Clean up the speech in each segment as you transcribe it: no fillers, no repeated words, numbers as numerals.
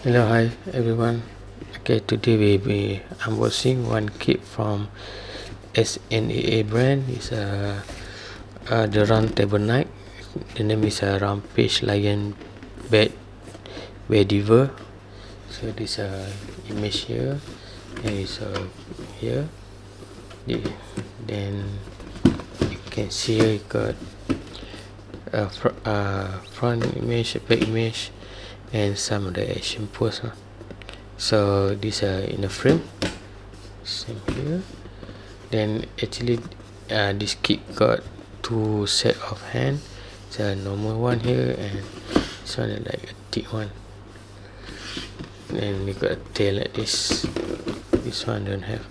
Hello, hi everyone. Okay, today we be unboxing one kit from SNAA brand. It's the round table knife. The name is Rampage Lion Bedivere. So this image here, and it's here. Then you can see here it got front image, back image, and some of the action pose. So these are in a frame, same here. Then actually this kit got two set of hand. It's a normal one here, and this one is like a thick one. And they got a tail like this. This one don't have.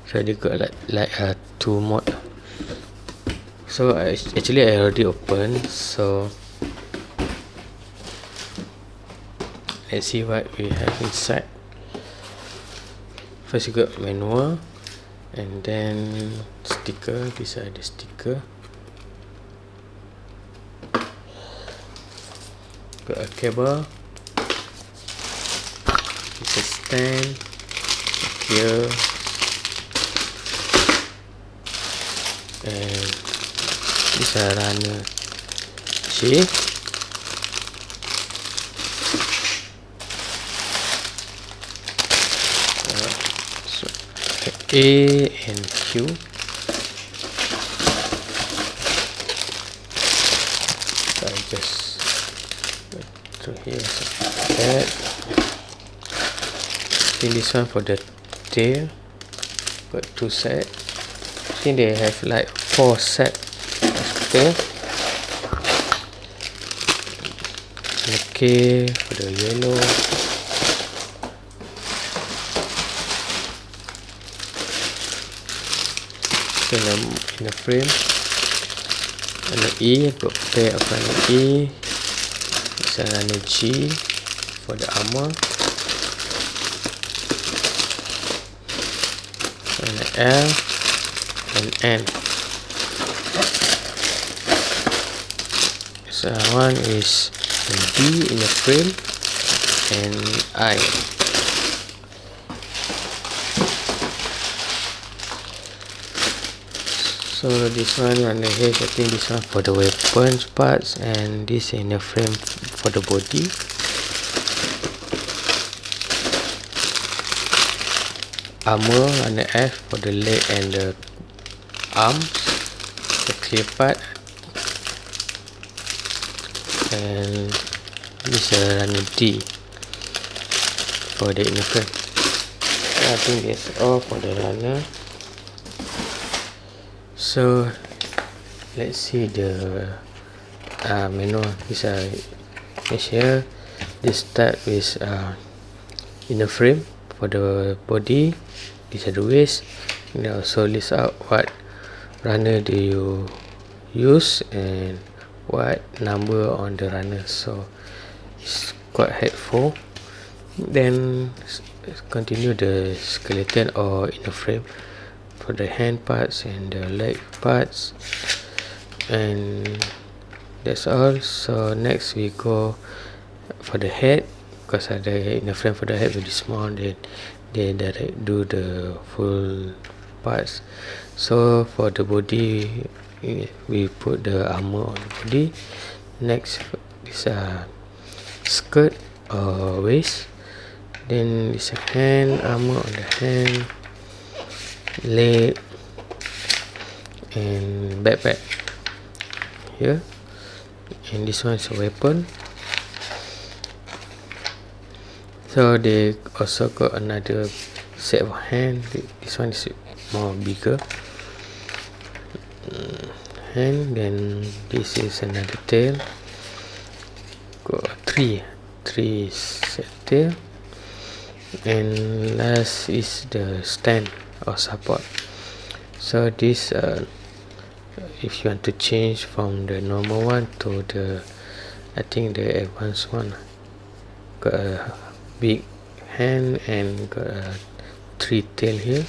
So they got like two mod. So actually I already opened. So let's see what we have inside. First you got manual, and then sticker. These are the sticker. Got a cable. It's a stand here, and these are runner. See? So A and Q. So I just put through here. So that. I think this one for the tail. Got two set. I think they have like 4 set of tail. Okay, for the yellow. In the frame, and the E, got pair of runner E. It's a runner G for the armor, and the L and N. So one is D in the frame, and I. So this one on the head, I think this one for the weapons parts, and this in the frame for the body. Armor on the F for the leg and the arms, the clear part. And this on the D for the inner frame. I think that's all for the runner. So let's see the manual. This here. This start with inner frame for the body. These are the waist. And they also list out what runner do you use and what number on the runner. So it's quite helpful. Then continue the skeleton or inner frame for the hand parts and the leg parts, and that's all. So next we go for the head, because the inner frame for the head very small. Then they direct do the full parts. So for the body, we put the armor on the body. Next is a skirt or waist. Then this hand, armor on the hand, leg, and backpack here. And this one is a weapon. So they also got another set of hand. This one is more bigger hand. Then this is another tail. Got three set tail. And last is the stand or support. So this if you want to change from the normal one to the, I think the advanced one, got a big hand and got a 3 tail here.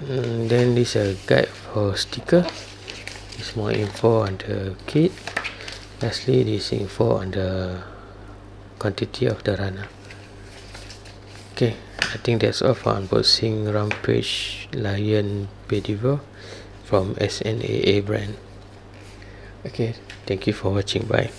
And then this is a guide for sticker. It's more info on the kit. Lastly, this info on the quantity of the runner. Okay, I think that's all for unboxing Rampage Lion Bedivere from SNAA brand. Okay, thank you for watching. Bye.